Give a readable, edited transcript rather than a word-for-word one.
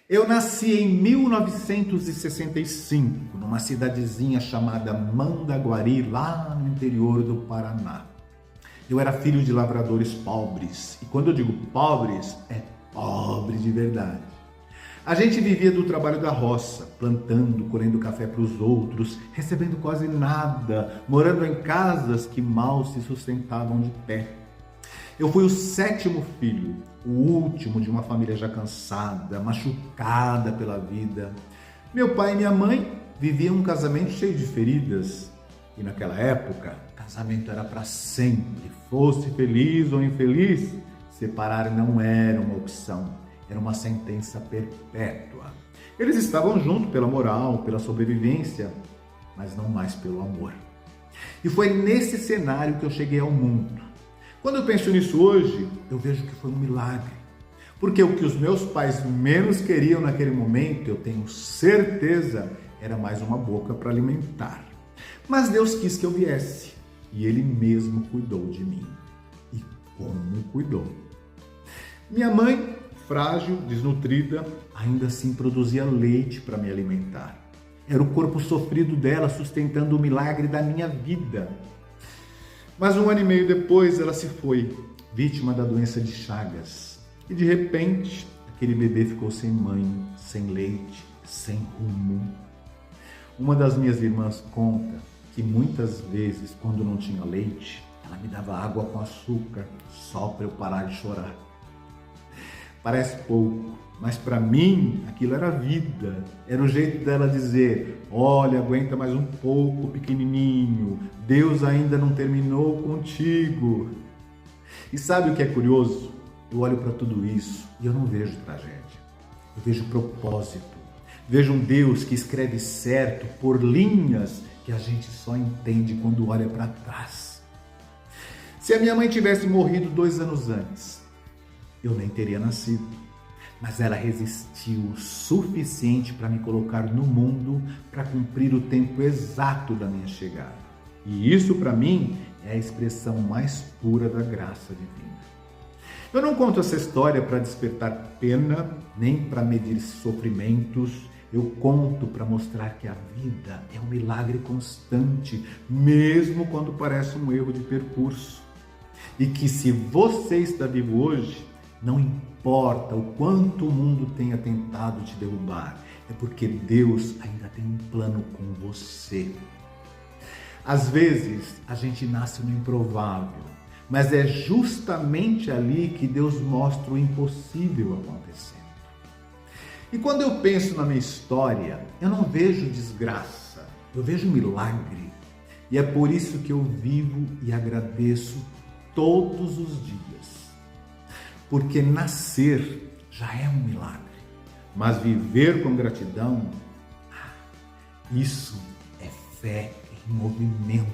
Eu nasci em 1965, numa cidadezinha chamada Mandaguari, lá no interior do Paraná. Eu era filho de lavradores pobres, e quando eu digo pobres, é pobre de verdade. A gente vivia do trabalho da roça, plantando, colhendo café para os outros, recebendo quase nada, morando em casas que mal se sustentavam de pé. Eu fui o sétimo filho, o último de uma família já cansada, machucada pela vida. Meu pai e minha mãe viviam um casamento cheio de feridas. E naquela época, casamento era para sempre. Fosse feliz ou infeliz, separar não era uma opção, era uma sentença perpétua. Eles estavam juntos pela moral, pela sobrevivência, mas não mais pelo amor. E foi nesse cenário que eu cheguei ao mundo. Quando eu penso nisso hoje, eu vejo que foi um milagre. Porque o que os meus pais menos queriam naquele momento, eu tenho certeza, era mais uma boca para alimentar. Mas Deus quis que eu viesse, e Ele mesmo cuidou de mim. E como cuidou? Minha mãe, frágil, desnutrida, ainda assim produzia leite para me alimentar. Era o corpo sofrido dela sustentando o milagre da minha vida. Mas 1 ano e meio depois ela se foi, vítima da doença de Chagas. E de repente, aquele bebê ficou sem mãe, sem leite, sem rumo. Uma das minhas irmãs conta que muitas vezes, quando não tinha leite, ela me dava água com açúcar, só para eu parar de chorar. Parece pouco, mas para mim aquilo era vida. Era o jeito dela dizer: olha, aguenta mais um pouco, pequenininho, Deus ainda não terminou contigo. E sabe o que é curioso? Eu olho para tudo isso e eu não vejo tragédia. Eu vejo propósito. Vejo um Deus que escreve certo por linhas que a gente só entende quando olha para trás. Se a minha mãe tivesse morrido 2 anos antes, eu nem teria nascido. Mas ela resistiu o suficiente para me colocar no mundo para cumprir o tempo exato da minha chegada. E isso, para mim, é a expressão mais pura da graça divina. Eu não conto essa história para despertar pena, nem para medir sofrimentos. Eu conto para mostrar que a vida é um milagre constante, mesmo quando parece um erro de percurso. E que se você está vivo hoje, não importa o quanto o mundo tenha tentado te derrubar, é porque Deus ainda tem um plano com você. Às vezes, a gente nasce no improvável, mas é justamente ali que Deus mostra o impossível acontecendo. E quando eu penso na minha história, eu não vejo desgraça, eu vejo milagre. E é por isso que eu vivo e agradeço todos os dias. Porque nascer já é um milagre, mas viver com gratidão, isso é fé em movimento.